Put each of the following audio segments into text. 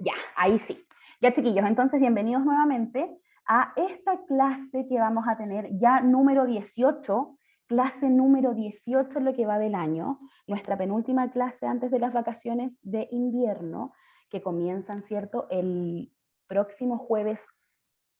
Ya, ahí sí. Ya, chiquillos, entonces bienvenidos nuevamente a esta clase que vamos a tener ya número 18, clase número 18 es lo que va del año, nuestra penúltima clase antes de las vacaciones de invierno, que comienzan, ¿cierto?, el próximo jueves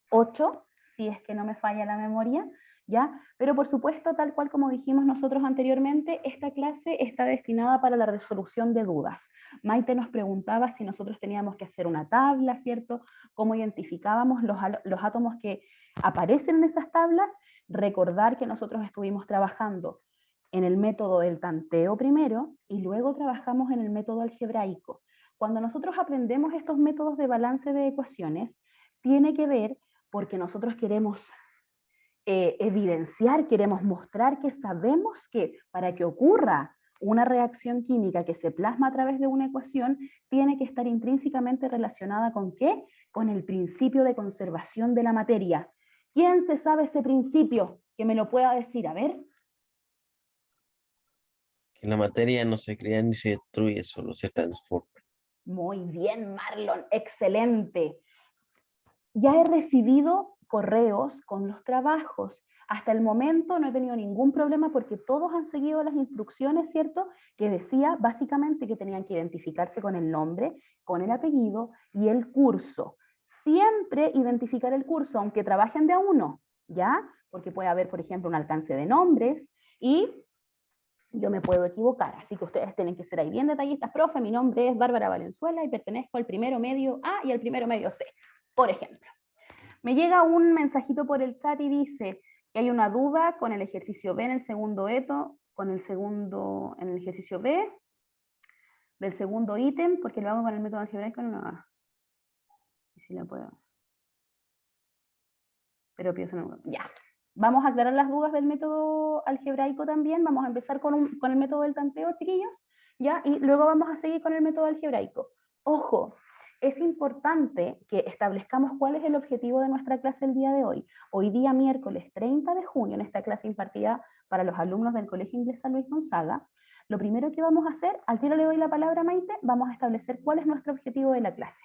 8, si es que no me falla la memoria, ¿ya? Pero por supuesto, tal cual como dijimos nosotros anteriormente, esta clase está destinada para la resolución de dudas. Maite nos preguntaba si nosotros teníamos que hacer una tabla, ¿cierto? Cómo identificábamos los átomos que aparecen en esas tablas. Recordar que nosotros estuvimos trabajando en el método del tanteo primero y luego trabajamos en el método algebraico. Cuando nosotros aprendemos estos métodos de balance de ecuaciones, tiene que ver porque nosotros queremos evidenciar, queremos mostrar que sabemos que para que ocurra una reacción química que se plasma a través de una ecuación, tiene que estar intrínsecamente relacionada ¿con qué? Con el principio de conservación de la materia. ¿Quién se sabe ese principio? Que me lo pueda decir, a ver. Que la materia no se crea ni se destruye, solo se transforma. Muy bien, Marlon, excelente. Ya he recibido correos con los trabajos. Hasta el momento no he tenido ningún problema porque todos han seguido las instrucciones, ¿cierto? Que decía básicamente que tenían que identificarse con el nombre, con el apellido y el curso. Siempre identificar el curso, aunque trabajen de a uno, ¿ya? Porque puede haber, por ejemplo, un alcance de nombres y yo me puedo equivocar, así que ustedes tienen que ser ahí bien detallistas. Profe, mi nombre es Bárbara Valenzuela y pertenezco al primero medio A y al primero medio C, por ejemplo. Me llega un mensajito por el chat y dice que hay una duda con el ejercicio B en el segundo en el ejercicio B del segundo ítem, porque lo hago con el método algebraico, no. Y si la puedo. Pero pienso no. Ya. Vamos a aclarar las dudas del método algebraico también. Vamos a empezar con el método del tanteo, chiquillos, ¿ya? Y luego vamos a seguir con el método algebraico. Ojo, es importante que establezcamos cuál es el objetivo de nuestra clase el día de hoy. Hoy día, miércoles 30 de junio, en esta clase impartida para los alumnos del Colegio Inglés San Luis Gonzaga, lo primero que vamos a hacer, al tiro le doy la palabra a Maite, vamos a establecer cuál es nuestro objetivo de la clase.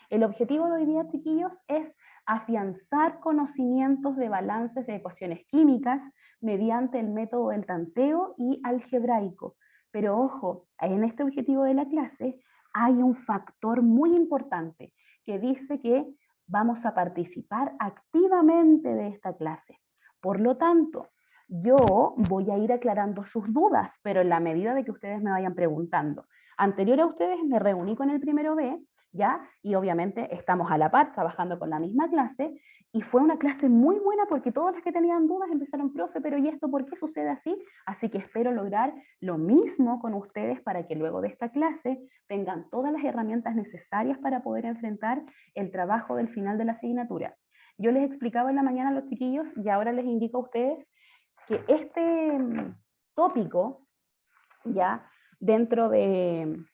El objetivo de hoy día, chiquillos, es afianzar conocimientos de balances de ecuaciones químicas mediante el método del tanteo y algebraico. Pero ojo, en este objetivo de la clase hay un factor muy importante que dice que vamos a participar activamente de esta clase. Por lo tanto, yo voy a ir aclarando sus dudas, pero en la medida de que ustedes me vayan preguntando. Anterior a ustedes me reuní con el primero B, ¿ya? Y obviamente estamos a la par, trabajando con la misma clase, y fue una clase muy buena porque todas las que tenían dudas empezaron, profe, pero ¿y esto por qué sucede así? Así que espero lograr lo mismo con ustedes para que luego de esta clase tengan todas las herramientas necesarias para poder enfrentar el trabajo del final de la asignatura. Yo les explicaba en la mañana a los chiquillos y ahora les indico a ustedes que este tópico, ya dentro de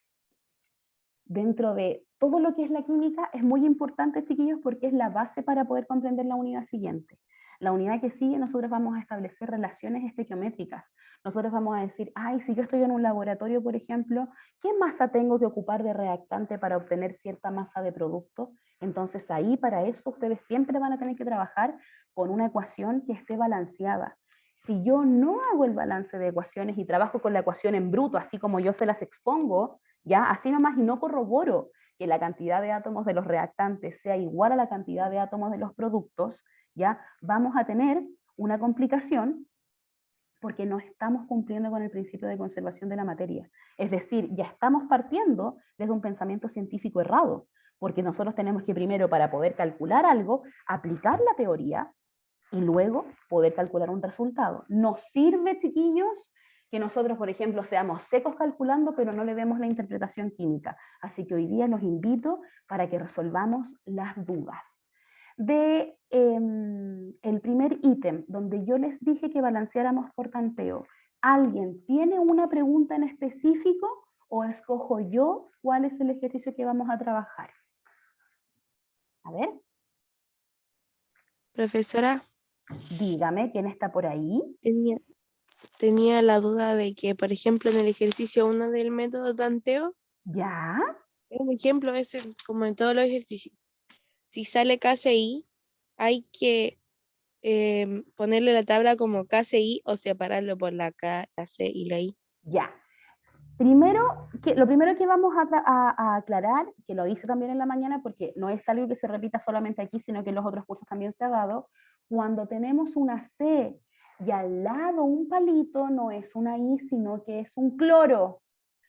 todo lo que es la química es muy importante, chiquillos, porque es la base para poder comprender la unidad siguiente. La unidad que sigue, nosotros vamos a establecer relaciones estequiométricas. Nosotros vamos a decir, ay, si yo estoy en un laboratorio, por ejemplo, ¿qué masa tengo que ocupar de reactante para obtener cierta masa de producto? Entonces ahí, para eso, ustedes siempre van a tener que trabajar con una ecuación que esté balanceada. Si yo no hago el balance de ecuaciones y trabajo con la ecuación en bruto, así como yo se las expongo, ¿ya? Así nomás, y no corroboro que la cantidad de átomos de los reactantes sea igual a la cantidad de átomos de los productos, ¿ya? Vamos a tener una complicación porque no estamos cumpliendo con el principio de conservación de la materia. Es decir, ya estamos partiendo desde un pensamiento científico errado, porque nosotros tenemos que primero, para poder calcular algo, aplicar la teoría y luego poder calcular un resultado. Nos sirve, chiquillos, que nosotros, por ejemplo, seamos secos calculando, pero no le demos la interpretación química. Así que hoy día los invito para que resolvamos las dudas. De el primer ítem, donde yo les dije que balanceáramos por tanteo, ¿alguien tiene una pregunta en específico o escojo yo cuál es el ejercicio que vamos a trabajar? A ver. Profesora, Dígame, ¿quién está por ahí? tenía la duda de que, por ejemplo, en el ejercicio 1 del método tanteo, ¿Ya? Un ejemplo es como en todos los ejercicios. Si sale KCI, hay que ponerle la tabla como KCI o separarlo por la K, la C y la I. Ya. Primero, lo primero que vamos a aclarar, que lo hice también en la mañana, porque no es algo que se repita solamente aquí, sino que en los otros cursos también se ha dado, cuando tenemos una C y al lado un palito, no es una I, sino que es un cloro,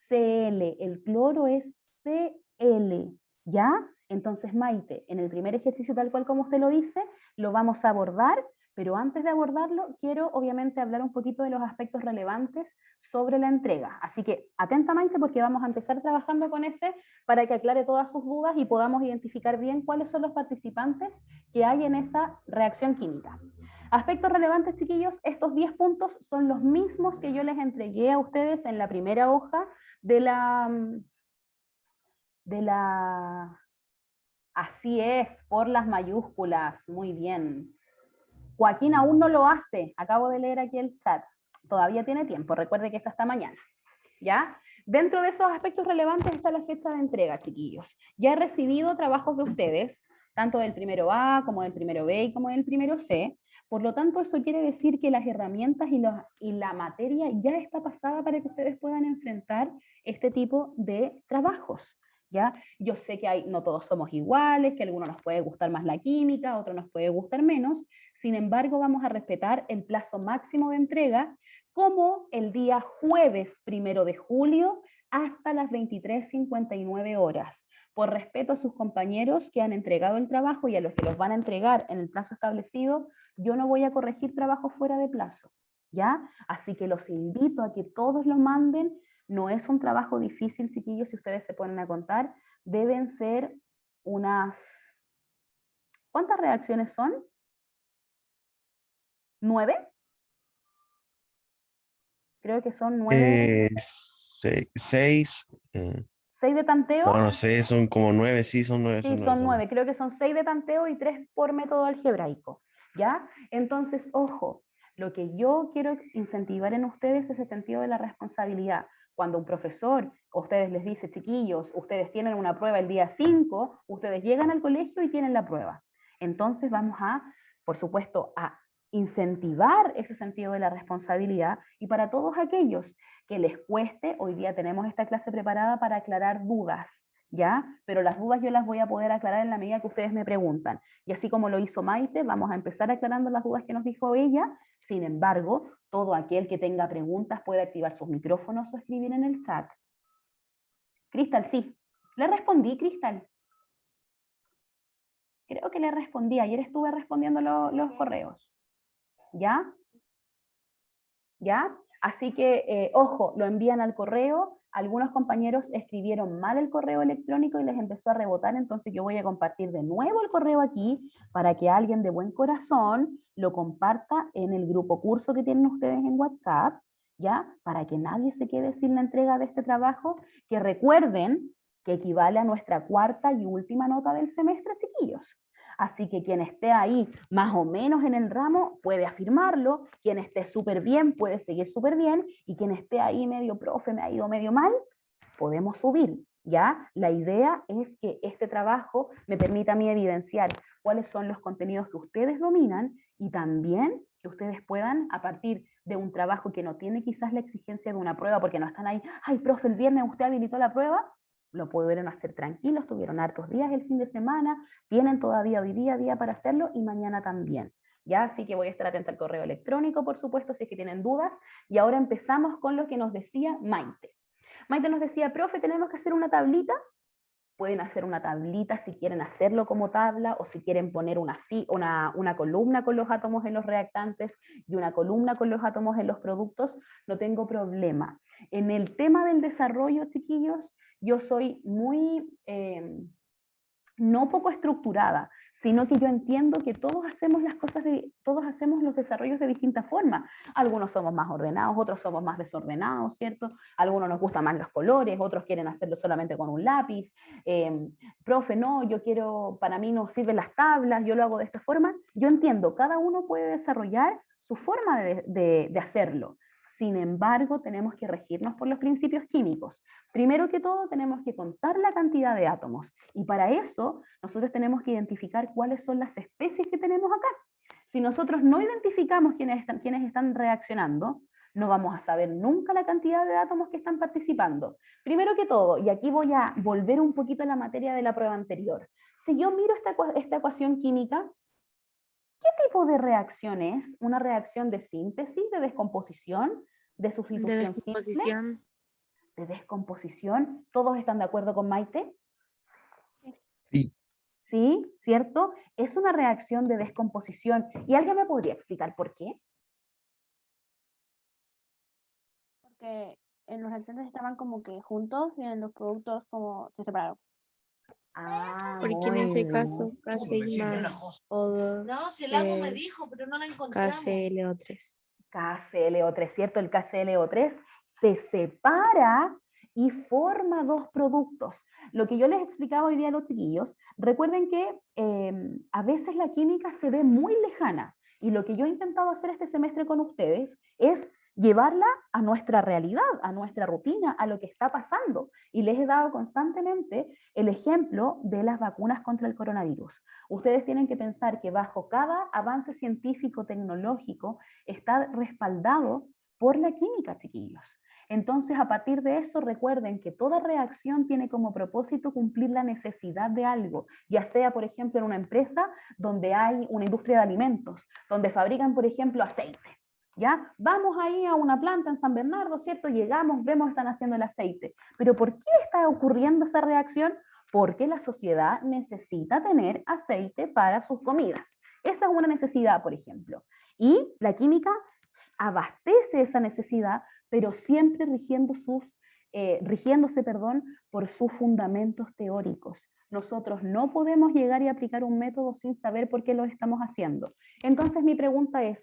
Cl. El cloro es Cl, ¿ya? Entonces, Maite, en el primer ejercicio, tal cual como usted lo dice, lo vamos a abordar, pero antes de abordarlo, quiero obviamente hablar un poquito de los aspectos relevantes sobre la entrega. Así que atenta, Maite, porque vamos a empezar trabajando con ese para que aclare todas sus dudas y podamos identificar bien cuáles son los participantes que hay en esa reacción química. Aspectos relevantes, chiquillos, estos 10 puntos son los mismos que yo les entregué a ustedes en la primera hoja de la... Así es, por las mayúsculas, muy bien. Joaquín aún no lo hace, acabo de leer aquí el chat. Todavía tiene tiempo, recuerde que es hasta mañana, ¿ya? Dentro de esos aspectos relevantes está la fecha de entrega, chiquillos. Ya he recibido trabajos de ustedes, tanto del primero A, como del primero B y como del primero C. Por lo tanto, eso quiere decir que las herramientas y la materia ya está pasada para que ustedes puedan enfrentar este tipo de trabajos, ¿ya? Yo sé que no todos somos iguales, que a algunos nos puede gustar más la química, a otros nos puede gustar menos. Sin embargo, vamos a respetar el plazo máximo de entrega como el día jueves 1 de julio hasta las 23:59 horas. Por respeto a sus compañeros que han entregado el trabajo y a los que los van a entregar en el plazo establecido, yo no voy a corregir trabajo fuera de plazo, ¿ya? Así que los invito a que todos lo manden. No es un trabajo difícil, chiquillos, si ustedes se ponen a contar. Deben ser unas... ¿Cuántas reacciones son? ¿9? Creo que son 9. 6, 6 de tanteo. no, no sé, son como 9, sí, son 9, Sí, son 9, son son 9. 9. Creo que son 6 de tanteo y 3 por método algebraico, ¿ya? Entonces, ojo, lo que yo quiero incentivar en ustedes es el sentido de la responsabilidad. Cuando un profesor a ustedes les dice, chiquillos, ustedes tienen una prueba el día 5, ustedes llegan al colegio y tienen la prueba. Entonces vamos a, por supuesto, a incentivar ese sentido de la responsabilidad, y para todos aquellos que les cueste, hoy día tenemos esta clase preparada para aclarar dudas, ¿ya? Pero las dudas yo las voy a poder aclarar en la medida que ustedes me preguntan. Y así como lo hizo Maite, vamos a empezar aclarando las dudas que nos dijo ella. Sin embargo, todo aquel que tenga preguntas puede activar sus micrófonos o escribir en el chat. Cristal, sí. Le respondí, Cristal. Creo que le respondí. Ayer estuve respondiendo los correos. ¿Ya? ¿Ya? Así que, ojo, lo envían al correo. Algunos compañeros escribieron mal el correo electrónico y les empezó a rebotar, entonces yo voy a compartir de nuevo el correo aquí para que alguien de buen corazón lo comparta en el grupo curso que tienen ustedes en WhatsApp, ¿ya? Para que nadie se quede sin la entrega de este trabajo, que recuerden que equivale a nuestra cuarta y última nota del semestre, chiquillos. Así que quien esté ahí más o menos en el ramo puede afirmarlo, quien esté súper bien puede seguir súper bien, y quien esté ahí medio profe, me ha ido medio mal, podemos subir, ¿ya? La idea es que este trabajo me permita a mí evidenciar cuáles son los contenidos que ustedes dominan y también que ustedes puedan, a partir de un trabajo que no tiene quizás la exigencia de una prueba, porque no están ahí, ay, profe, el viernes usted habilitó la prueba, lo pudieron hacer tranquilos, tuvieron hartos días el fin de semana, tienen todavía hoy día para hacerlo y mañana también. ¿Ya? Así que voy a estar atenta al correo electrónico, por supuesto, si es que tienen dudas. Y ahora empezamos con lo que nos decía Maite. Maite nos decía, profe, tenemos que hacer una tablita. Pueden hacer una tablita si quieren hacerlo como tabla, o si quieren poner una columna con los átomos en los reactantes y una columna con los átomos en los productos, no tengo problema. En el tema del desarrollo, chiquillos, yo soy muy, no poco estructurada, sino que yo entiendo que todos hacemos las cosas, todos hacemos los desarrollos de distintas formas. Algunos somos más ordenados, otros somos más desordenados, ¿cierto? Algunos nos gustan más los colores, otros quieren hacerlo solamente con un lápiz. Profe, no, yo quiero, para mí no sirven las tablas, yo lo hago de esta forma. Yo entiendo, cada uno puede desarrollar su forma de hacerlo. Sin embargo, tenemos que regirnos por los principios químicos. Primero que todo, tenemos que contar la cantidad de átomos. Y para eso, nosotros tenemos que identificar cuáles son las especies que tenemos acá. Si nosotros no identificamos quiénes están reaccionando, no vamos a saber nunca la cantidad de átomos que están participando. Primero que todo, y aquí voy a volver un poquito a la materia de la prueba anterior. Si yo miro esta ecuación química, ¿qué tipo de reacción es? ¿Una reacción de síntesis, de descomposición, de De sustitución simple? descomposición. De descomposición. ¿Todos están de acuerdo con Maite? Sí. Sí, ¿cierto? Es una reacción de descomposición. ¿Y alguien me podría explicar por qué? Porque en los reactantes estaban como que juntos y en los productos como se separaron. Ah, Porque en muy este bien. caso KCI más O2 No, si el agua me es dijo, pero no la encontramos. KClO3. KClO3, ¿cierto? El KClO3 se separa y forma dos productos. Lo que yo les explicaba hoy día a los chiquillos, recuerden que a veces la química se ve muy lejana y lo que yo he intentado hacer este semestre con ustedes es llevarla a nuestra realidad, a nuestra rutina, a lo que está pasando. Y les he dado constantemente el ejemplo de las vacunas contra el coronavirus. Ustedes tienen que pensar que bajo cada avance científico, tecnológico, está respaldado por la química, chiquillos. Entonces, a partir de eso, recuerden que toda reacción tiene como propósito cumplir la necesidad de algo, ya sea, por ejemplo, en una empresa donde hay una industria de alimentos, donde fabrican, por ejemplo, aceite. ¿Ya? Vamos ahí a una planta en San Bernardo, ¿cierto? Llegamos, vemos, están haciendo el aceite. Pero ¿por qué está ocurriendo esa reacción? Porque la sociedad necesita tener aceite para sus comidas. Esa es una necesidad, por ejemplo. Y la química abastece esa necesidad, pero siempre rigiéndose por sus fundamentos teóricos. Nosotros no podemos llegar y aplicar un método sin saber por qué lo estamos haciendo. Entonces mi pregunta es,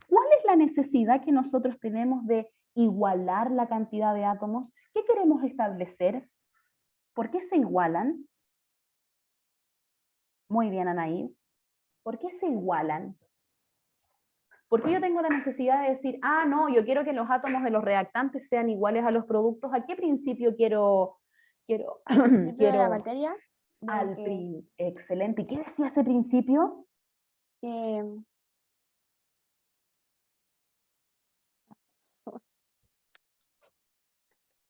¿cuál es la necesidad que nosotros tenemos de igualar la cantidad de átomos? ¿Qué queremos establecer? ¿Por qué se igualan? Muy bien, Anaí. ¿Por qué se igualan? ¿Por qué yo tengo la necesidad de decir, ah, no, yo quiero que los átomos de los reactantes sean iguales a los productos? ¿A qué principio quiero Principio de la materia, de excelente. ¿Y qué decía ese principio? que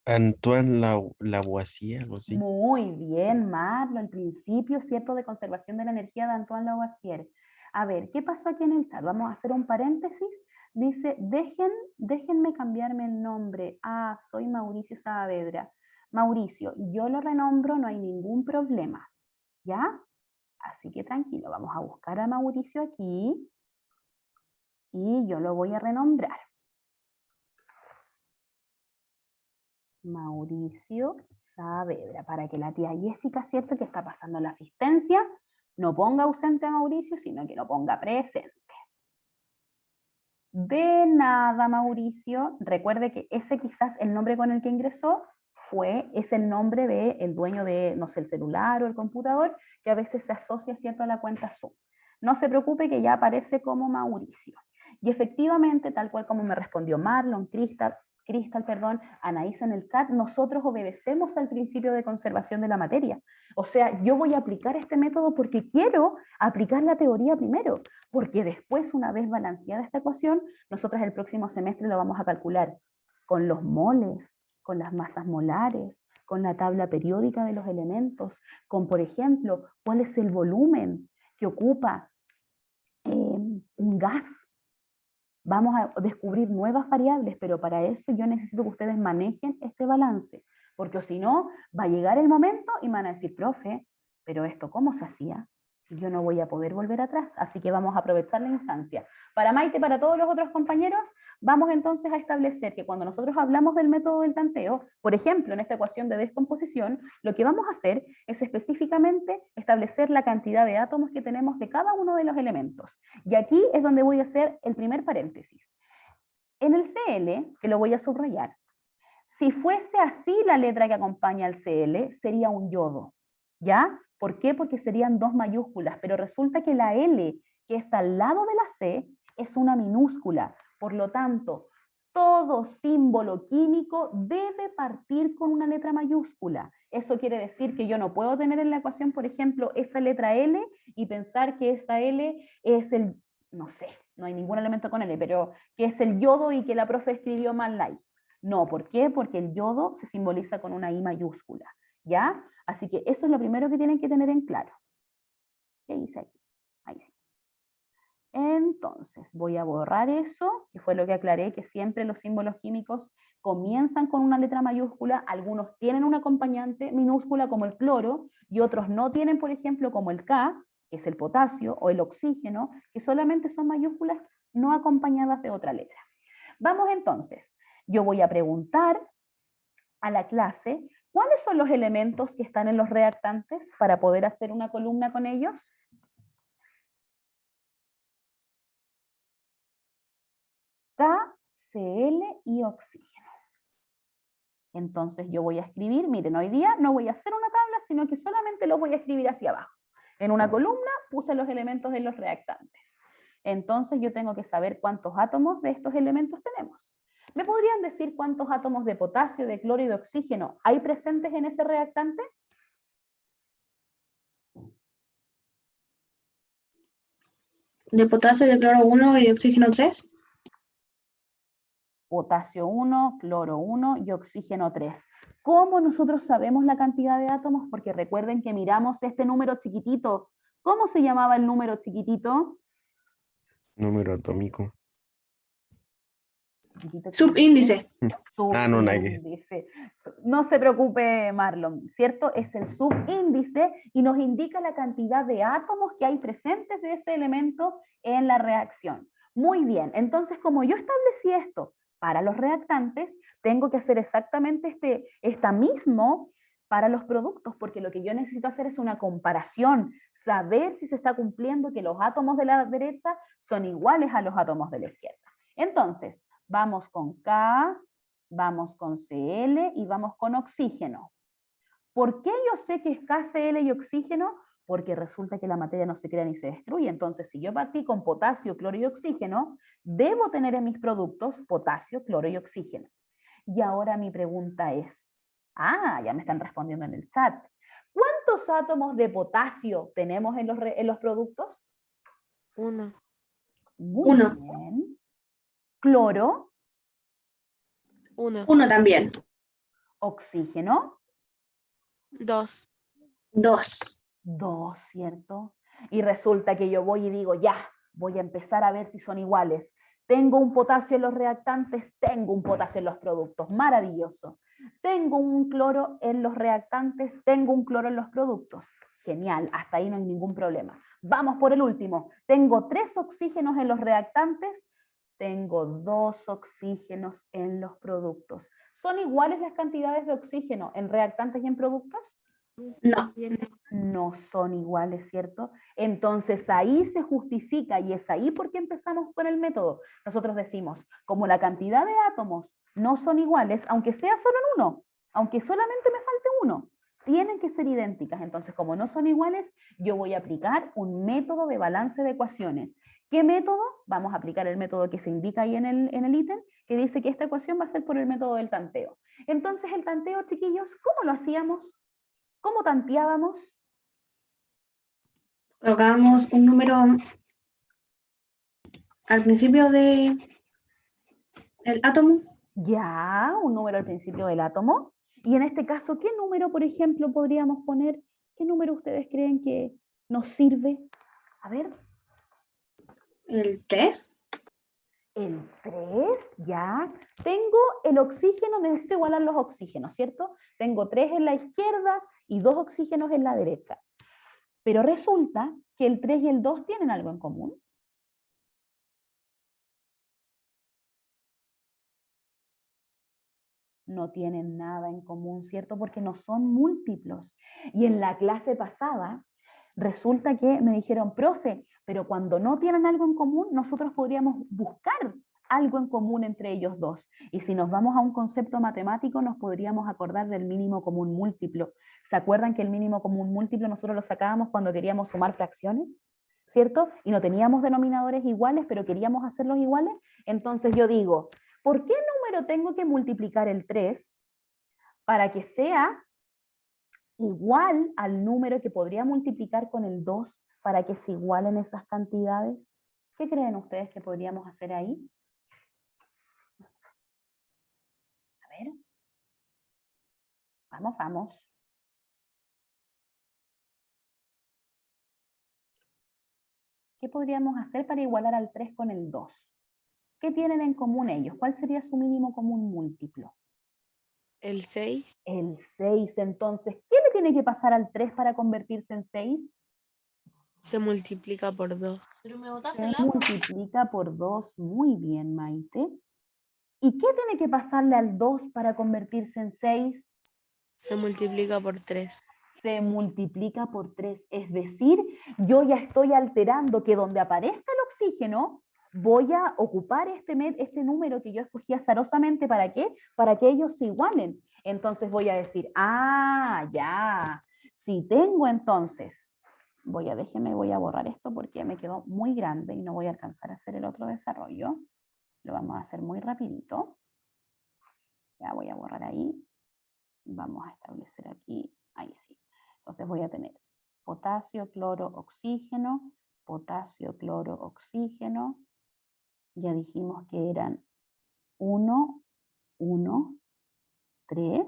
Antoine Lavoisier, algo así. Muy bien, Marlo, el principio, ¿cierto?, de conservación de la energía de Antoine Lavoisier. A ver, ¿qué pasó aquí en el chat? Vamos a hacer un paréntesis. Dice, déjenme cambiarme el nombre. Ah, soy Mauricio Saavedra. Mauricio, yo lo renombro, no hay ningún problema. ¿Ya? Así que tranquilo, vamos a buscar a Mauricio aquí y yo lo voy a renombrar. Mauricio Saavedra, para que la tía Jessica, ¿cierto?, que está pasando la asistencia, no ponga ausente a Mauricio, sino que lo ponga presente. De nada, Mauricio. Recuerde que ese quizás el nombre con el que ingresó es el nombre del dueño de, no sé, el celular o el computador, que a veces se asocia, ¿cierto?, a la cuenta Zoom. No se preocupe que ya aparece como Mauricio. Y efectivamente, tal cual como me respondió Marlon, Cristal, Anaísa en el chat, nosotros obedecemos al principio de conservación de la materia. O sea, yo voy a aplicar este método porque quiero aplicar la teoría primero, porque después, una vez balanceada esta ecuación, nosotros el próximo semestre lo vamos a calcular con los moles, con las masas molares, con la tabla periódica de los elementos, con, por ejemplo, cuál es el volumen que ocupa un gas. Vamos a descubrir nuevas variables, pero para eso yo necesito que ustedes manejen este balance, porque si no, va a llegar el momento y me van a decir, profe, pero esto ¿cómo se hacía? Yo no voy a poder volver atrás, así que vamos a aprovechar la instancia. Para Maite y para todos los otros compañeros, vamos entonces a establecer que cuando nosotros hablamos del método del tanteo, por ejemplo, en esta ecuación de descomposición, lo que vamos a hacer es específicamente establecer la cantidad de átomos que tenemos de cada uno de los elementos. Y aquí es donde voy a hacer el primer paréntesis. En el Cl, que lo voy a subrayar, si fuese así la letra que acompaña al Cl, sería un yodo, ¿ya? ¿Por qué? Porque serían dos mayúsculas, pero resulta que la L que está al lado de la C es una minúscula. Por lo tanto, Todo símbolo químico debe partir con una letra mayúscula. Eso quiere decir que yo no puedo tener en la ecuación, por ejemplo, esa letra L y pensar que esa L es el, no sé, no hay ningún elemento con L, pero que es el yodo y que la profe escribió mal la I. No, ¿por qué? Porque el yodo se simboliza con una I mayúscula, ¿ya? Así que eso es lo primero que tienen que tener en claro. ¿Qué hice aquí? Ahí sí. Entonces, voy a borrar eso, que fue lo que aclaré, que siempre los símbolos químicos comienzan con una letra mayúscula, algunos tienen un acompañante minúscula como el cloro, y otros no tienen, por ejemplo, como el K, que es el potasio, o el oxígeno, que solamente son mayúsculas no acompañadas de otra letra. Vamos entonces, yo voy a preguntar a la clase, ¿cuáles son los elementos que están en los reactantes para poder hacer una columna con ellos? KCl y oxígeno. Entonces yo voy a escribir, miren, hoy día no voy a hacer una tabla, sino que solamente los voy a escribir hacia abajo. En una columna puse los elementos en los reactantes. Entonces yo tengo que saber cuántos átomos de estos elementos tenemos. ¿Me podrían decir cuántos átomos de potasio, de cloro y de oxígeno hay presentes en ese reactante? De potasio, de cloro 1 y de oxígeno 3. Potasio 1, cloro 1 y oxígeno 3. ¿Cómo nosotros sabemos la cantidad de átomos? Porque recuerden que miramos este número chiquitito. ¿Cómo se llamaba el número chiquitito? Número atómico. Chiquitito, Subíndice. Ah, no, nada que- subíndice. No se preocupe, Marlon, ¿cierto? Es el subíndice y nos indica la cantidad de átomos que hay presentes de ese elemento en la reacción. Muy bien, entonces como yo establecí esto para los reactantes, tengo que hacer exactamente esta mismo para los productos, porque lo que yo necesito hacer es una comparación, saber si se está cumpliendo que los átomos de la derecha son iguales a los átomos de la izquierda. Entonces, vamos con K, vamos con Cl y vamos con oxígeno. ¿Por qué yo sé que es KCl y oxígeno? Porque resulta que la materia no se crea ni se destruye. Entonces, si yo partí con potasio, cloro y oxígeno, debo tener en mis productos potasio, cloro y oxígeno. Y ahora mi pregunta es, ya me están respondiendo en el chat. ¿Cuántos átomos de potasio tenemos en los productos? 1. Muy Uno. bien. Cloro, 1. 1 también. oxígeno, 2. 2. 2, ¿cierto? Y resulta que yo voy y digo, ya, voy a empezar a ver si son iguales. Tengo un potasio en los reactantes, tengo un potasio en los productos, maravilloso. Tengo un cloro en los reactantes, tengo un cloro en los productos. Genial, hasta ahí no hay ningún problema. Vamos por el último. Tengo 3 oxígenos en los reactantes, tengo 2 oxígenos en los productos. ¿Son iguales las cantidades de oxígeno en reactantes y en productos? No. No son iguales, ¿cierto? Entonces ahí se justifica y es ahí porque empezamos con el método. Nosotros decimos, como la cantidad de átomos no son iguales, aunque sea solo en uno, aunque solamente me falte uno, tienen que ser idénticas. Entonces, como no son iguales, yo voy a aplicar un método de balance de ecuaciones. ¿Qué método? Vamos a aplicar el método que se indica ahí en el ítem, que dice que esta ecuación va a ser por el método del tanteo. Entonces, el tanteo, chiquillos, ¿cómo lo hacíamos? ¿Cómo tanteábamos? Colocamos un número al principio del átomo. Ya, un número al principio del átomo. Y en este caso, ¿qué número, por ejemplo, podríamos poner? ¿Qué número ustedes creen que nos sirve? A ver, El 3. el 3, ya. Tengo el oxígeno, necesito igualar los oxígenos, ¿cierto? Tengo 3 en la izquierda y 2 oxígenos en la derecha. Pero resulta que el 3 y el 2 tienen algo en común. No tienen nada en común, ¿cierto? Porque no son múltiplos. Y en la clase pasada, resulta que me dijeron, profe, pero cuando no tienen algo en común, nosotros podríamos buscar algo en común entre ellos dos. Y si nos vamos a un concepto matemático, nos podríamos acordar del mínimo común múltiplo. ¿Se acuerdan que el mínimo común múltiplo nosotros lo sacábamos cuando queríamos sumar fracciones? ¿Cierto? Y no teníamos denominadores iguales, pero queríamos hacerlos iguales. Entonces yo digo, ¿Por qué número tengo que multiplicar el 3 para que sea igual al número que podría multiplicar con el 2 para que se igualen esas cantidades? ¿Qué creen ustedes que podríamos hacer ahí? A ver. Vamos, vamos. ¿Qué podríamos hacer para igualar al 3 con el 2? ¿Qué tienen en común ellos? ¿Cuál sería su mínimo común múltiplo? El 6. El 6. Entonces, ¿qué le tiene que pasar al 3 para convertirse en 6? Se multiplica por 2. Pero me botaste Se el agua. multiplica por 2. Muy bien, Maite. ¿Y qué tiene que pasarle al 2 para convertirse en 6? Se multiplica por 3. Se multiplica por 3. Es decir, yo ya estoy alterando que donde aparezca el oxígeno, voy a ocupar este número que yo escogí azarosamente. ¿Para qué? Para que ellos se igualen. Entonces voy a decir, ah, ya, si tengo entonces, voy a borrar esto porque me quedó muy grande y no voy a alcanzar a hacer el otro desarrollo. Lo vamos a hacer muy rapidito. Ya voy a borrar ahí. Vamos a establecer aquí, ahí sí. Entonces voy a tener potasio, cloro, oxígeno, potasio, cloro, oxígeno. Ya dijimos que eran 1, 1, 3,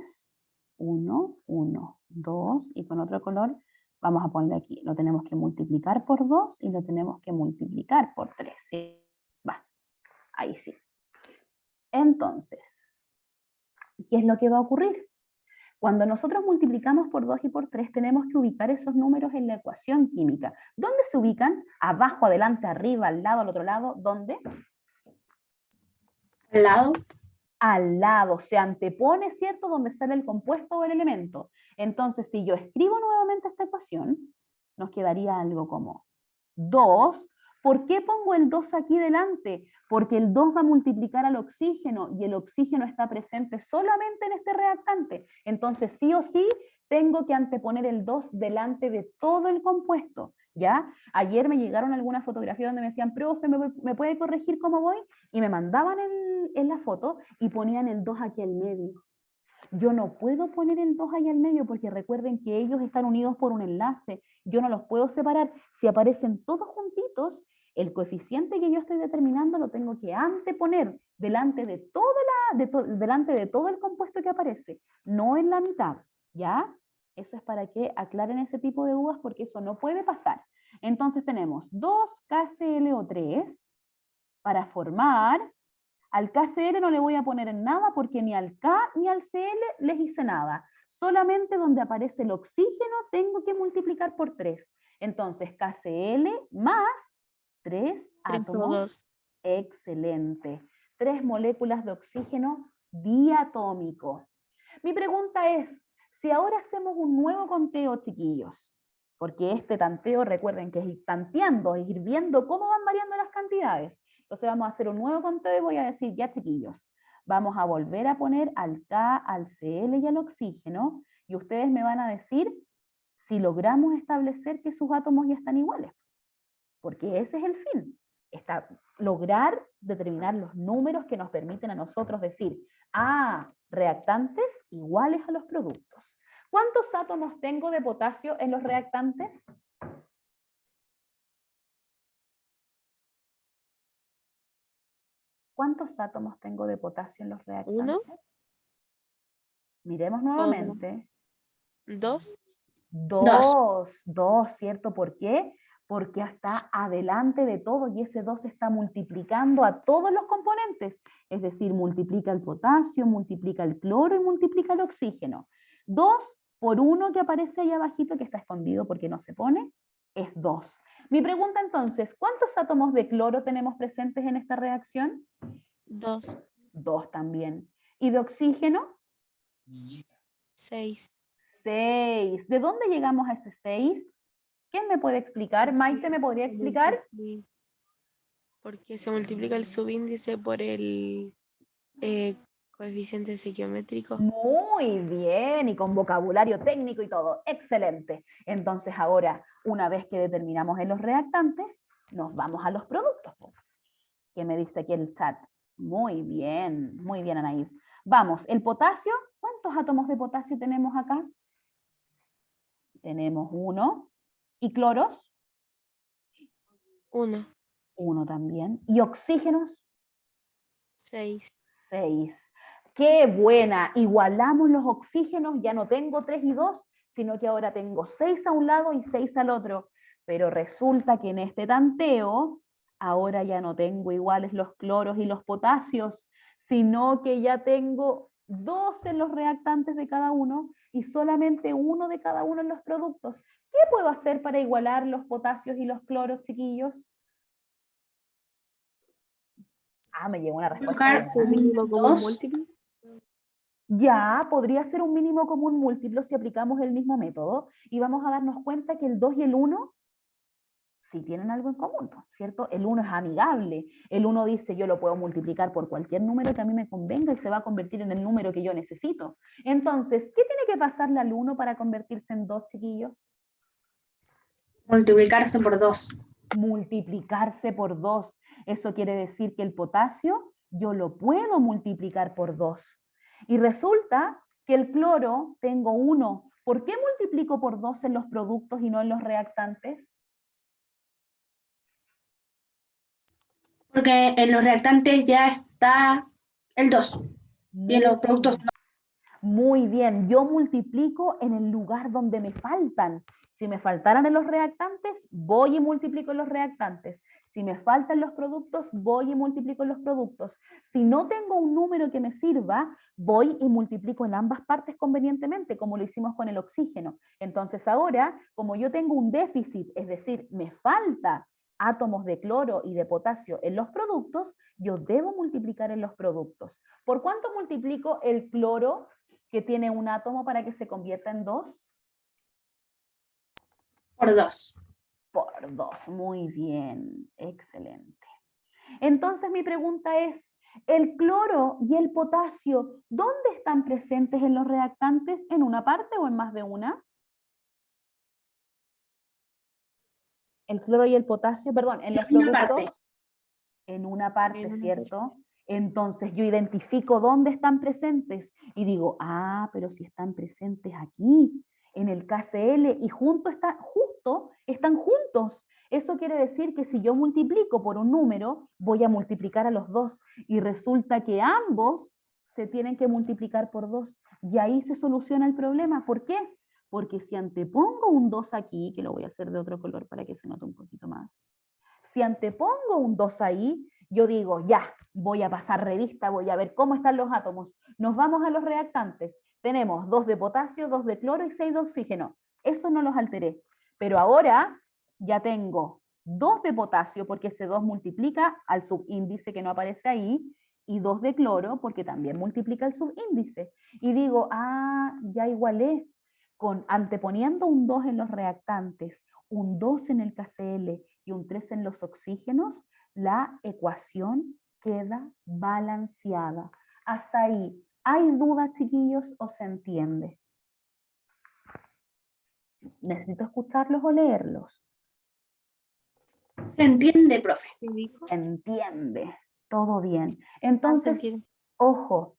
1, 1, 2, y con otro color vamos a poner aquí. Lo tenemos que multiplicar por 2 y lo tenemos que multiplicar por 3. ¿Sí? Va, ahí sí. Entonces, ¿qué es lo que va a ocurrir? Cuando nosotros multiplicamos por 2 y por 3, tenemos que ubicar esos números en la ecuación química. ¿Dónde se ubican? Abajo, adelante, arriba, al lado, al otro lado. ¿Dónde? Al lado. Al lado, se antepone, ¿cierto?, donde sale el compuesto o el elemento. Entonces, si yo escribo nuevamente esta ecuación, nos quedaría algo como 2. ¿Por qué pongo el 2 aquí delante? Porque el 2 va a multiplicar al oxígeno y el oxígeno está presente solamente en este reactante. Entonces, sí o sí, tengo que anteponer el 2 delante de todo el compuesto, ¿ya? Ayer me llegaron algunas fotografías donde me decían, profe, ¿me puede corregir cómo voy? Y me mandaban en la foto y ponían el 2 aquí al medio. Yo no puedo poner el 2 ahí al medio porque recuerden que ellos están unidos por un enlace. Yo no los puedo separar. Si aparecen todos juntitos, el coeficiente que yo estoy determinando lo tengo que anteponer delante de delante de todo el compuesto que aparece, no en la mitad, ¿ya? Eso es para que aclaren ese tipo de dudas porque eso no puede pasar. Entonces tenemos 2KClO3 para formar. Al KCl no le voy a poner en nada porque ni al K ni al Cl les hice nada. Solamente donde aparece el oxígeno tengo que multiplicar por 3. Entonces KCl más 3 átomos. 2. Excelente. 3 moléculas de oxígeno diatómico. Mi pregunta es, si ahora hacemos un nuevo conteo, chiquillos, porque este tanteo, recuerden que es ir tanteando, es ir viendo cómo van variando las cantidades. Entonces vamos a hacer un nuevo conteo y voy a decir, ya chiquillos, vamos a volver a poner al K, al Cl y al oxígeno, y ustedes me van a decir si logramos establecer que sus átomos ya están iguales, porque ese es el fin, lograr determinar los números que nos permiten a nosotros decir, reactantes iguales a los productos. ¿Cuántos átomos tengo de potasio en los reactantes? ¿Cuántos átomos tengo de potasio en los reactantes? 1. Miremos nuevamente. 2. 2, ¿cierto? ¿Por qué? Porque está adelante de todo y ese 2 está multiplicando a todos los componentes. Es decir, multiplica el potasio, multiplica el cloro y multiplica el oxígeno. 2 por 1 que aparece ahí abajito, que está escondido porque no se pone, es 2. Mi pregunta entonces, ¿cuántos átomos de cloro tenemos presentes en esta reacción? 2. 2 también. ¿Y de oxígeno? 6. 6. ¿De dónde llegamos a ese 6? ¿Quién me puede explicar? Maite, ¿me podría explicar? Porque se multiplica el subíndice por el coeficiente estequiométrico. Muy bien, y con vocabulario técnico y todo. Excelente. Entonces ahora, una vez que determinamos en los reactantes, nos vamos a los productos. ¿Qué me dice aquí el chat? muy bien, Anaís. Vamos, el potasio, ¿cuántos átomos de potasio tenemos acá? Tenemos 1. ¿Y cloros? 1, 1 también. ¿Y oxígenos? 6. 6. ¡Qué buena! Igualamos los oxígenos, ya no tengo 3 y 2, sino que ahora tengo 6 a un lado y 6 al otro. Pero resulta que en este tanteo, ahora ya no tengo iguales los cloros y los potasios, sino que ya tengo 2 en los reactantes de cada uno y solamente 1 de cada uno en los productos. ¿Qué puedo hacer para igualar los potasios y los cloros, chiquillos? Ah, me llegó una respuesta Colocar buena. ¿Su mínimo común Dos. múltiplo? Ya, podría ser un mínimo común múltiplo si aplicamos el mismo método y vamos a darnos cuenta que el 2 y el 1 sí tienen algo en común, ¿cierto? El 1 es amigable, el 1 dice yo lo puedo multiplicar por cualquier número que a mí me convenga y se va a convertir en el número que yo necesito. Entonces, ¿qué tiene que pasarle al 1 para convertirse en 2, chiquillos? Multiplicarse por 2. Multiplicarse por 2. Eso quiere decir que el potasio yo lo puedo multiplicar por 2. Y resulta que el cloro tengo 1. ¿Por qué multiplico por 2 en los productos y no en los reactantes? Porque en los reactantes ya está el 2. Y en los productos no. Muy bien, yo multiplico en el lugar donde me faltan. Si me faltaran en los reactantes, voy y multiplico en los reactantes. Si me faltan los productos, voy y multiplico en los productos. Si no tengo un número que me sirva, voy y multiplico en ambas partes convenientemente, como lo hicimos con el oxígeno. Entonces ahora, como yo tengo un déficit, es decir, me falta átomos de cloro y de potasio en los productos, yo debo multiplicar en los productos. ¿Por cuánto multiplico el cloro que tiene un átomo para que se convierta en 2? Por 2. Por 2, muy bien, excelente. Entonces mi pregunta es, ¿el cloro y el potasio dónde están presentes en los reactantes? ¿En una parte o en más de una? El cloro y el potasio, perdón, en los productos, en una parte, ¿cierto? Entonces yo identifico dónde están presentes y digo, ah, pero si están presentes aquí, en el KCl, y justo están juntos. Eso quiere decir que si yo multiplico por un número, voy a multiplicar a los dos, y resulta que ambos se tienen que multiplicar por 2, y ahí se soluciona el problema. ¿Por qué? Porque si antepongo un 2 aquí, que lo voy a hacer de otro color para que se note un poquito más, si antepongo un 2 ahí, yo digo, ya, voy a pasar revista, voy a ver cómo están los átomos. Nos vamos a los reactantes. Tenemos 2 de potasio, 2 de cloro y 6 de oxígeno. Eso no los alteré. Pero ahora ya tengo 2 de potasio, porque ese 2 multiplica al subíndice que no aparece ahí, y 2 de cloro, porque también multiplica el subíndice. Y digo, ah, ya igualé. Anteponiendo un 2 en los reactantes, un 2 en el KCl y un 3 en los oxígenos, la ecuación queda balanceada. Hasta ahí, ¿hay dudas, chiquillos, o se entiende? Necesito escucharlos o leerlos. Se entiende, profe. ¿Qué dijo? Se entiende, todo bien. Ah, se Entonces, entiende. ojo,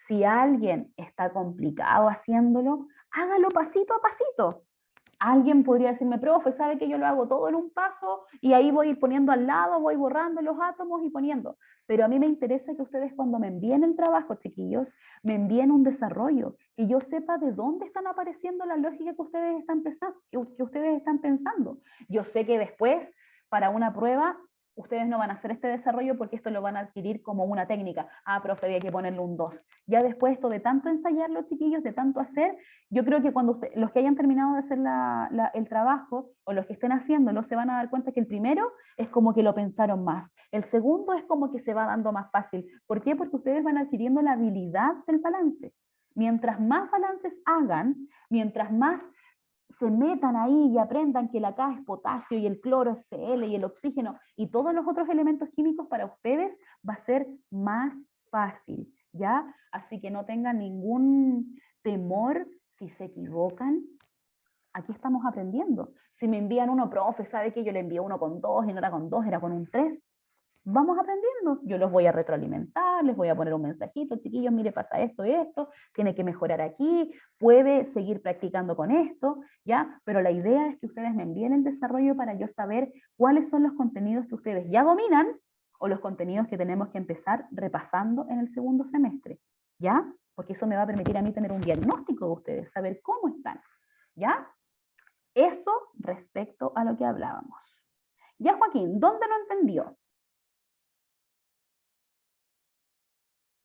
si alguien está complicado haciéndolo, hágalo pasito a pasito. Alguien podría decirme, profe, sabe que yo lo hago todo en un paso y ahí voy a ir poniendo al lado, voy borrando los átomos y poniendo. Pero a mí me interesa que ustedes cuando me envíen el trabajo, chiquillos, me envíen un desarrollo, que yo sepa de dónde están apareciendo la lógica que ustedes están pensando. Yo sé que después, para una prueba, ustedes no van a hacer este desarrollo porque esto lo van a adquirir como una técnica. Ah, profe, hay que ponerle un 2. Ya después esto de tanto ensayarlo, chiquillos, de tanto hacer, yo creo que cuando los que hayan terminado de hacer el trabajo o los que estén haciéndolo se van a dar cuenta que el primero es como que lo pensaron más. El segundo es como que se va dando más fácil. ¿Por qué? Porque ustedes van adquiriendo la habilidad del balance. Mientras más balances hagan, mientras más se metan ahí y aprendan que la K es potasio y el cloro es Cl y el oxígeno y todos los otros elementos químicos, para ustedes va a ser más fácil, ¿ya? Así que no tengan ningún temor si se equivocan. Aquí estamos aprendiendo. Si me envían uno, profe, sabe que yo le envío uno con 2 y no era con 2, era con un 3. vamos aprendiendo. Yo los voy a retroalimentar, les voy a poner un mensajito, chiquillos, mire, pasa esto y esto, tiene que mejorar aquí, puede seguir practicando con esto, ¿ya? Pero la idea es que ustedes me envíen el desarrollo para yo saber cuáles son los contenidos que ustedes ya dominan o los contenidos que tenemos que empezar repasando en el segundo semestre, ¿ya? Porque eso me va a permitir a mí tener un diagnóstico de ustedes, saber cómo están, ¿ya? Eso respecto a lo que hablábamos. Ya, Joaquín, ¿dónde no entendió?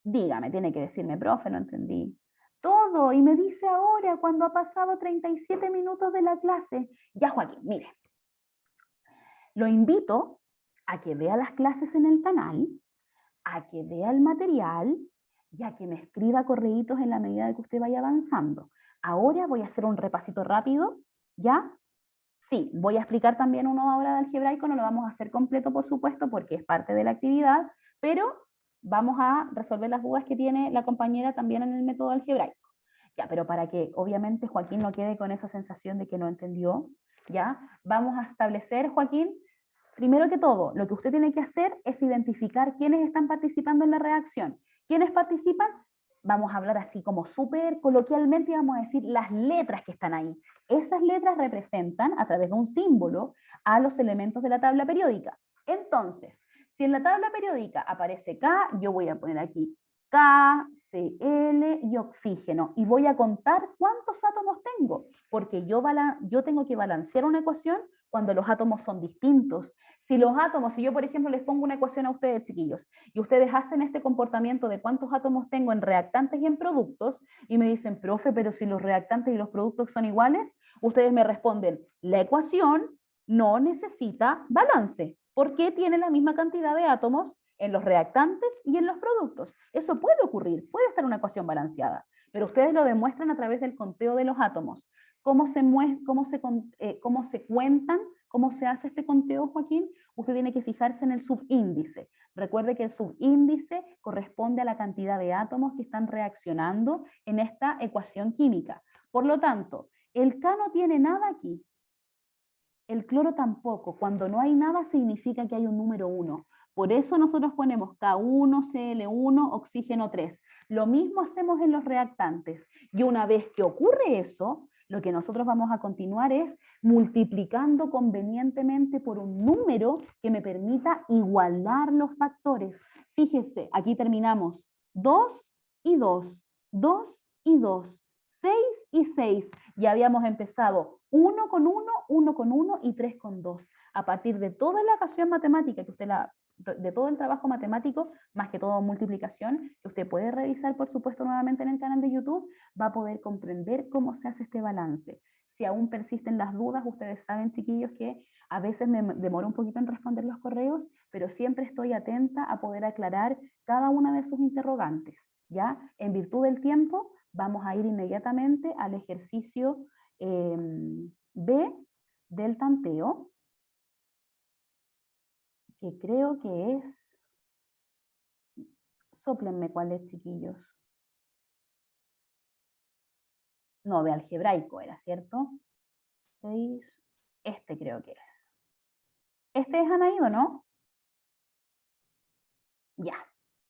Dígame, tiene que decirme, profe, no entendí. Todo, y me dice ahora cuando ha pasado 37 minutos de la clase. Ya, Joaquín, mire. Lo invito a que vea las clases en el canal, a que vea el material y a que me escriba correitos en la medida de que usted vaya avanzando. Ahora voy a hacer un repasito rápido, ¿ya? Sí, voy a explicar también una obra de algebraico, no lo vamos a hacer completo, por supuesto, porque es parte de la actividad, pero vamos a resolver las dudas que tiene la compañera también en el método algebraico. Ya, pero para que obviamente Joaquín no quede con esa sensación de que no entendió, ¿ya? Vamos a establecer, Joaquín, primero que todo, lo que usted tiene que hacer es identificar quiénes están participando en la reacción. ¿Quiénes participan? Vamos a hablar así como súper coloquialmente y vamos a decir las letras que están ahí. Esas letras representan, a través de un símbolo, a los elementos de la tabla periódica. Entonces, si en la tabla periódica aparece K, yo voy a poner aquí K, Cl y oxígeno. Y voy a contar cuántos átomos tengo, porque yo tengo que balancear una ecuación cuando los átomos son distintos. Si los átomos, si yo por ejemplo les pongo una ecuación a ustedes, chiquillos, y ustedes hacen este comportamiento de cuántos átomos tengo en reactantes y en productos, y me dicen, profe, pero si los reactantes y los productos son iguales, ustedes me responden, la ecuación no necesita balance, porque tiene la misma cantidad de átomos en los reactantes y en los productos. Eso puede ocurrir, puede estar una ecuación balanceada, pero ustedes lo demuestran a través del conteo de los átomos. ¿Cómo se cuentan? ¿Cómo se hace este conteo, Joaquín? Usted tiene que fijarse en el subíndice. Recuerde que el subíndice corresponde a la cantidad de átomos que están reaccionando en esta ecuación química. Por lo tanto, el K no tiene nada aquí. El cloro tampoco. Cuando no hay nada significa que hay un número 1. Por eso nosotros ponemos K1, Cl1, oxígeno 3. Lo mismo hacemos en los reactantes. Y una vez que ocurre eso, lo que nosotros vamos a continuar es multiplicando convenientemente por un número que me permita igualar los factores. Fíjese, aquí terminamos 2 y 2, 2 y 2, 6 y 6. Ya habíamos empezado 1 con 1, 1 con 1 y 3 con 2. A partir de toda la ecuación matemática que usted de todo el trabajo matemático, más que todo multiplicación, que usted puede revisar, por supuesto, nuevamente en el canal de YouTube, va a poder comprender cómo se hace este balance. Si aún persisten las dudas, ustedes saben, chiquillos, que a veces me demoro un poquito en responder los correos, pero siempre estoy atenta a poder aclarar cada una de sus interrogantes, ¿ya? En virtud del tiempo, vamos a ir inmediatamente al ejercicio B del tanteo, que creo que es, sóplenme cuál es, chiquillos. No, de algebraico era, ¿cierto? 6, este creo que es. ¿Este es Anaído, no? Ya,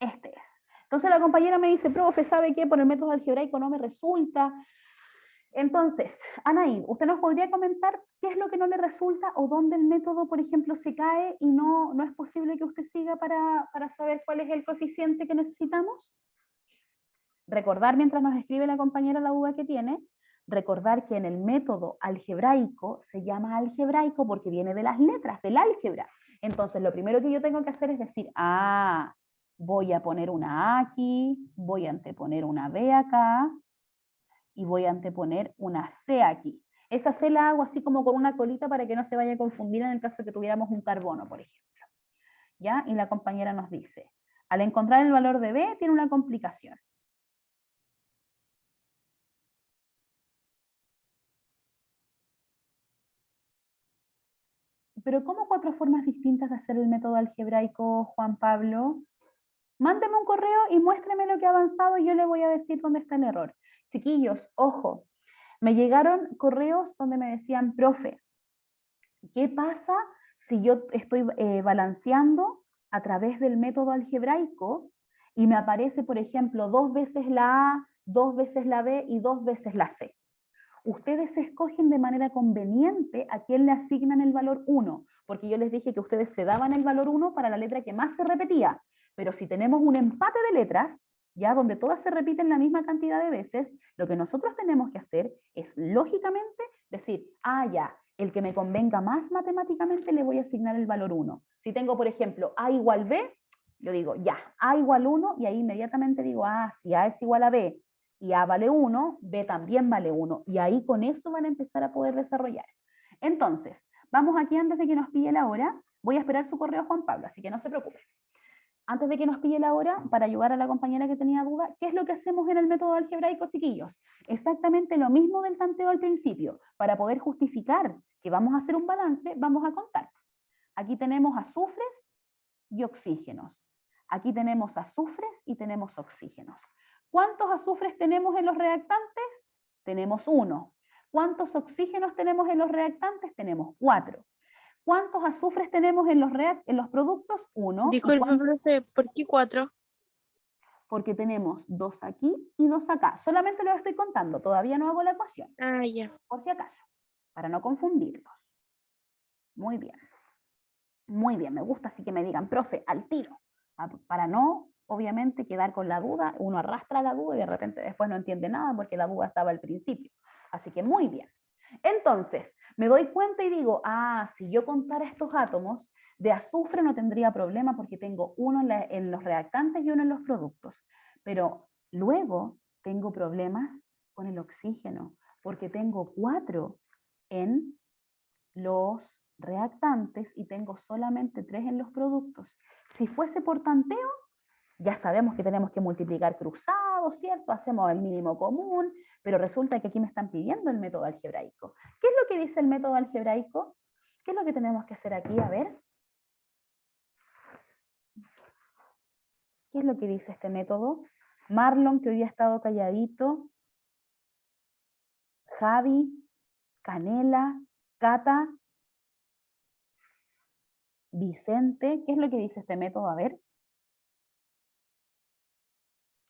este es. Entonces la compañera me dice, profe, ¿sabe qué? Por el método algebraico no me resulta. Entonces, Anaí, ¿usted nos podría comentar qué es lo que no le resulta o dónde el método, por ejemplo, se cae y no es posible que usted siga para saber cuál es el coeficiente que necesitamos? Recordar, mientras nos escribe la compañera la duda que tiene, recordar que en el método algebraico se llama algebraico porque viene de las letras, del álgebra. Entonces, lo primero que yo tengo que hacer es decir, voy a poner una A aquí, voy a anteponer una B acá, y voy a anteponer una C aquí. Esa C la hago así como con una colita para que no se vaya a confundir en el caso de que tuviéramos un carbono, por ejemplo. ¿Ya? Y la compañera nos dice, al encontrar el valor de B tiene una complicación. Pero ¿cómo 4 formas distintas de hacer el método algebraico, Juan Pablo? Mándeme un correo y muéstreme lo que ha avanzado y yo le voy a decir dónde está el error. Chiquillos, ojo, me llegaron correos donde me decían, profe, ¿qué pasa si yo estoy balanceando a través del método algebraico y me aparece, por ejemplo, 2 veces la A, 2 veces la B y 2 veces la C. Ustedes escogen de manera conveniente a quién le asignan el valor 1, porque yo les dije que ustedes se daban el valor 1 para la letra que más se repetía, pero si tenemos un empate de letras, ya donde todas se repiten la misma cantidad de veces, lo que nosotros tenemos que hacer es, lógicamente, decir, ya, el que me convenga más matemáticamente le voy a asignar el valor 1. Si tengo, por ejemplo, A igual B, yo digo, ya, A igual 1, y ahí inmediatamente digo, si A es igual a B, y A vale 1, B también vale 1, y ahí con eso van a empezar a poder desarrollar. Entonces, vamos aquí antes de que nos pille la hora, voy a esperar su correo Juan Pablo, así que no se preocupe. Antes de que nos pille la hora, para ayudar a la compañera que tenía duda, ¿qué es lo que hacemos en el método algebraico, chiquillos? Exactamente lo mismo del tanteo al principio. Para poder justificar que vamos a hacer un balance, vamos a contar. Aquí tenemos azufres y oxígenos. Aquí tenemos azufres y tenemos oxígenos. ¿Cuántos azufres tenemos en los reactantes? Tenemos 1. ¿Cuántos oxígenos tenemos en los reactantes? Tenemos 4. ¿Cuántos azufres tenemos en los productos? 1. Disculpe, profe, ¿por qué 4? Porque tenemos 2 aquí y 2 acá. Solamente lo estoy contando, todavía no hago la ecuación. Ya. Por si acaso, para no confundirlos. Muy bien. Muy bien, me gusta así que me digan, profe, al tiro. Para no, obviamente, quedar con la duda. Uno arrastra la duda y de repente después no entiende nada porque la duda estaba al principio. Así que muy bien. Entonces, me doy cuenta y digo, si yo contara estos átomos, de azufre no tendría problema porque tengo uno en los reactantes y uno en los productos. Pero luego tengo problemas con el oxígeno porque tengo 4 en los reactantes y tengo solamente 3 en los productos. Si fuese por tanteo, ya sabemos que tenemos que multiplicar cruzados, ¿cierto? Hacemos el mínimo común, pero resulta que aquí me están pidiendo el método algebraico. ¿Qué es lo que dice el método algebraico? ¿Qué es lo que tenemos que hacer aquí? A ver. ¿Qué es lo que dice este método? Marlon, que hoy ha estado calladito. Javi, Canela, Cata, Vicente. ¿Qué es lo que dice este método? A ver.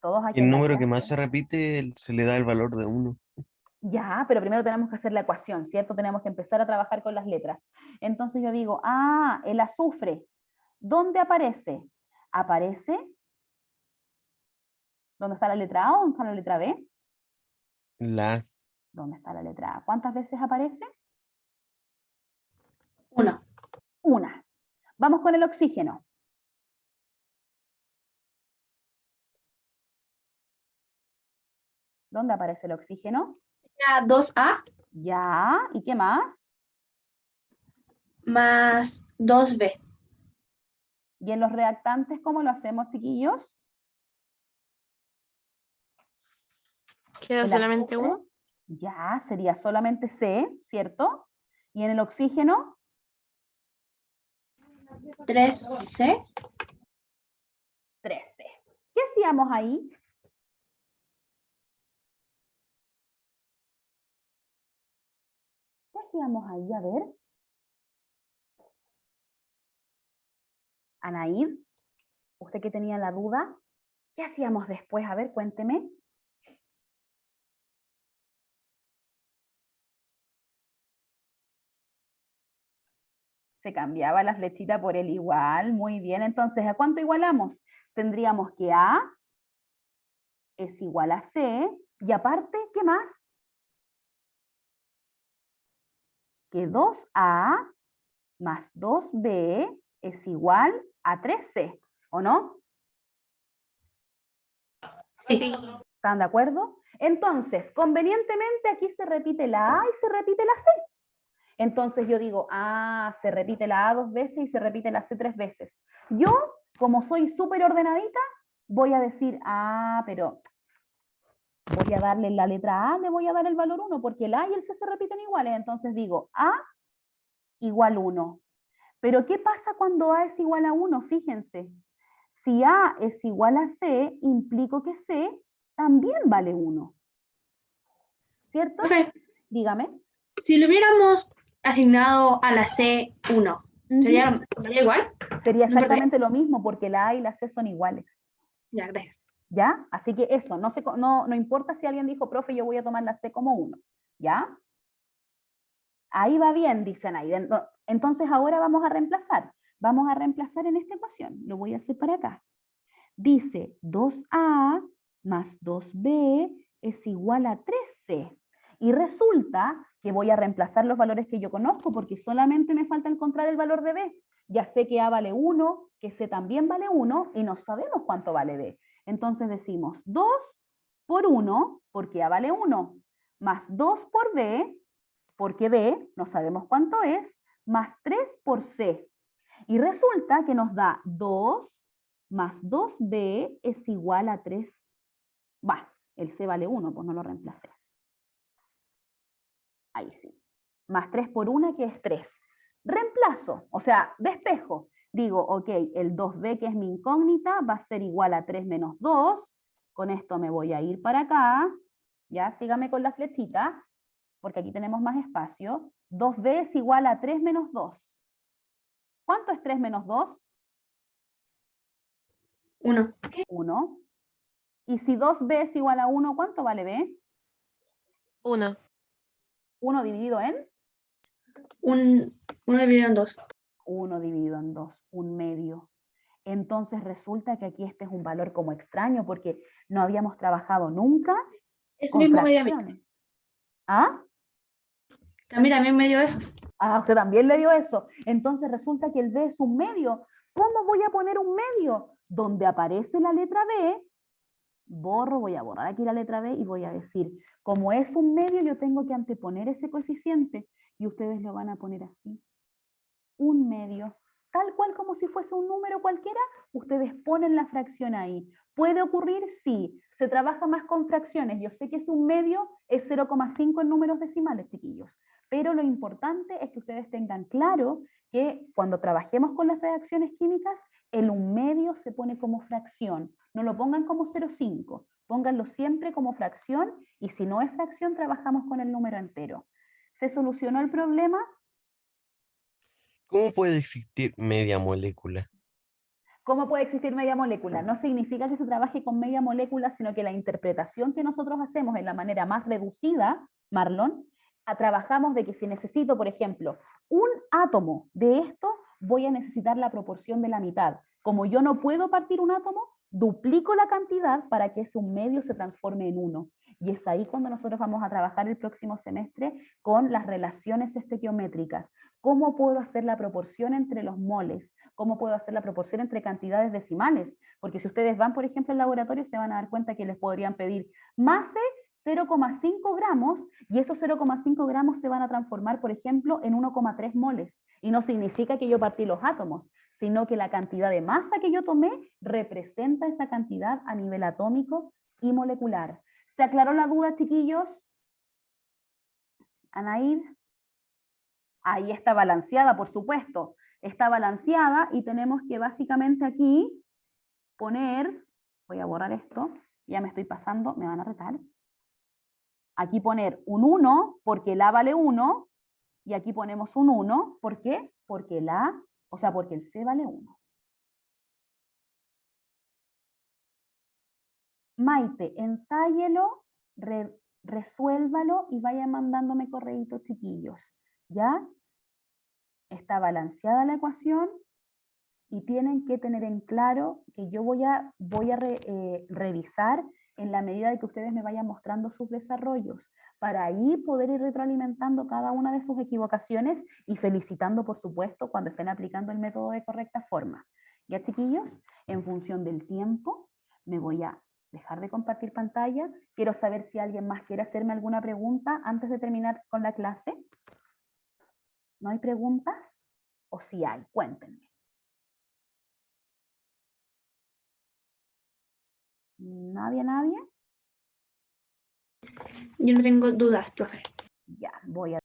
Todos aquí El en la número que más clase. se repite se le da el valor de 1. Ya, pero primero tenemos que hacer la ecuación, ¿cierto? Tenemos que empezar a trabajar con las letras. Entonces yo digo, el azufre, ¿dónde aparece? ¿Aparece? ¿Dónde está la letra A o dónde está la letra B? La ¿Dónde está la letra A? ¿Cuántas veces aparece? 1. Una. Vamos con el oxígeno. ¿Dónde aparece el oxígeno? 2A Ya, ¿y qué más? más 2B. ¿Y en los reactantes cómo lo hacemos, chiquillos? ¿Queda ¿El solamente azufre? 1? Ya, sería solamente C, ¿cierto? ¿Y en el oxígeno? 3C. 13. ¿Qué hacíamos ahí? ¿Qué hacíamos ahí? A ver. Anaíd, usted que tenía la duda, ¿qué hacíamos después? A ver, cuénteme. Se cambiaba la flechita por el igual, muy bien. Entonces, ¿a cuánto igualamos? Tendríamos que A es igual a C, y aparte, ¿qué más? Que 2A más 2B es igual a 3C, ¿o no? Sí. ¿Están de acuerdo? Entonces, convenientemente aquí se repite la A y se repite la C. Entonces yo digo, se repite la A 2 veces y se repite la C 3 veces. Yo, como soy súper ordenadita, voy a decir, pero voy a darle la letra A, le voy a dar el valor 1, porque el A y el C se repiten iguales. Entonces digo, A igual 1. Pero ¿qué pasa cuando A es igual a 1? Fíjense, si A es igual a C, implico que C también vale 1. ¿Cierto? Profe, Dígame. si lo hubiéramos asignado a la C1, ¿sería igual? Sería ¿No es verdad? exactamente lo mismo porque la A y la C son iguales. Ya, gracias. ¿Ya? Así que eso, no importa si alguien dijo, profe, yo voy a tomar la C como 1. ¿Ya? Ahí va bien, dicen ahí. Entonces ahora vamos a reemplazar. Vamos a reemplazar en esta ecuación. Lo voy a hacer para acá. Dice 2A más 2B es igual a 3C. Y resulta que voy a reemplazar los valores que yo conozco porque solamente me falta encontrar el valor de B. Ya sé que A vale 1, que C también vale 1 y no sabemos cuánto vale B. Entonces decimos 2 por 1, porque A vale 1, más 2 por B, porque B no sabemos cuánto es, más 3 por C. Y resulta que nos da 2 más 2B es igual a 3. El C vale 1, pues no lo reemplacé. Ahí sí. Más 3 por 1, que es 3. Reemplazo, o sea, despejo. Digo, ok, el 2B, que es mi incógnita, va a ser igual a 3 menos 2. Con esto me voy a ir para acá. Ya, sígame con la flechita, porque aquí tenemos más espacio. 2B es igual a 3 menos 2. ¿Cuánto es 3 menos 2? 1. 1. Y si 2B es igual a 1, ¿cuánto vale B? 1. 1 dividido en 1 dividido en 2. 1 dividido en 2, 1/2. Entonces resulta que aquí este es un valor como extraño porque no habíamos trabajado nunca Eso con mismo me dio a mí. fracciones. ¿Ah? A mí también me dio eso. Ah, usted también le dio eso. Entonces resulta que el B es un medio. ¿Cómo voy a poner un medio? Donde aparece la letra B, voy a borrar aquí la letra B y voy a decir, como es un medio, yo tengo que anteponer ese coeficiente y ustedes lo van a poner así. Un medio. Tal cual como si fuese un número cualquiera, ustedes ponen la fracción ahí. ¿Puede ocurrir? Sí. Se trabaja más con fracciones. Yo sé que es un medio, es 0,5 en números decimales, chiquillos. Pero lo importante es que ustedes tengan claro que cuando trabajemos con las reacciones químicas, el un medio se pone como fracción. No lo pongan como 0,5. Pónganlo siempre como fracción y si no es fracción, trabajamos con el número entero. ¿Se solucionó el problema? ¿Cómo puede existir media molécula? ¿Cómo puede existir media molécula? No significa que se trabaje con media molécula, sino que la interpretación que nosotros hacemos en la manera más reducida, Marlon, trabajamos de que si necesito, por ejemplo, un átomo de esto, voy a necesitar la proporción de la mitad. Como yo no puedo partir un átomo, duplico la cantidad para que ese un medio se transforme en 1. Y es ahí cuando nosotros vamos a trabajar el próximo semestre con las relaciones estequiométricas. ¿Cómo puedo hacer la proporción entre los moles? ¿Cómo puedo hacer la proporción entre cantidades decimales? Porque si ustedes van, por ejemplo, al laboratorio, se van a dar cuenta que les podrían pedir mase 0,5 gramos y esos 0,5 gramos se van a transformar, por ejemplo, en 1,3 moles. Y no significa que yo partí los átomos, sino que la cantidad de masa que yo tomé representa esa cantidad a nivel atómico y molecular. ¿Se aclaró la duda, chiquillos? Anaíd. Ahí está balanceada, por supuesto. Está balanceada y tenemos que básicamente aquí poner, voy a borrar esto, ya me estoy pasando, me van a retar. Aquí poner un 1 porque el A vale 1 y aquí ponemos un 1, ¿por qué? Porque el A, o sea, porque el C vale 1. Maite, ensáyelo, resuélvalo y vaya mandándome correitos, chiquillos. ¿Ya? Está balanceada la ecuación y tienen que tener en claro que yo voy a revisar en la medida de que ustedes me vayan mostrando sus desarrollos, para ahí poder ir retroalimentando cada una de sus equivocaciones y felicitando, por supuesto, cuando estén aplicando el método de correcta forma. Ya, chiquillos, en función del tiempo, me voy a dejar de compartir pantalla. Quiero saber si alguien más quiere hacerme alguna pregunta antes de terminar con la clase. ¿No hay preguntas? ¿O sí hay? Cuéntenme. ¿Nadie, nadie? Yo no tengo dudas, profe. Ya, voy a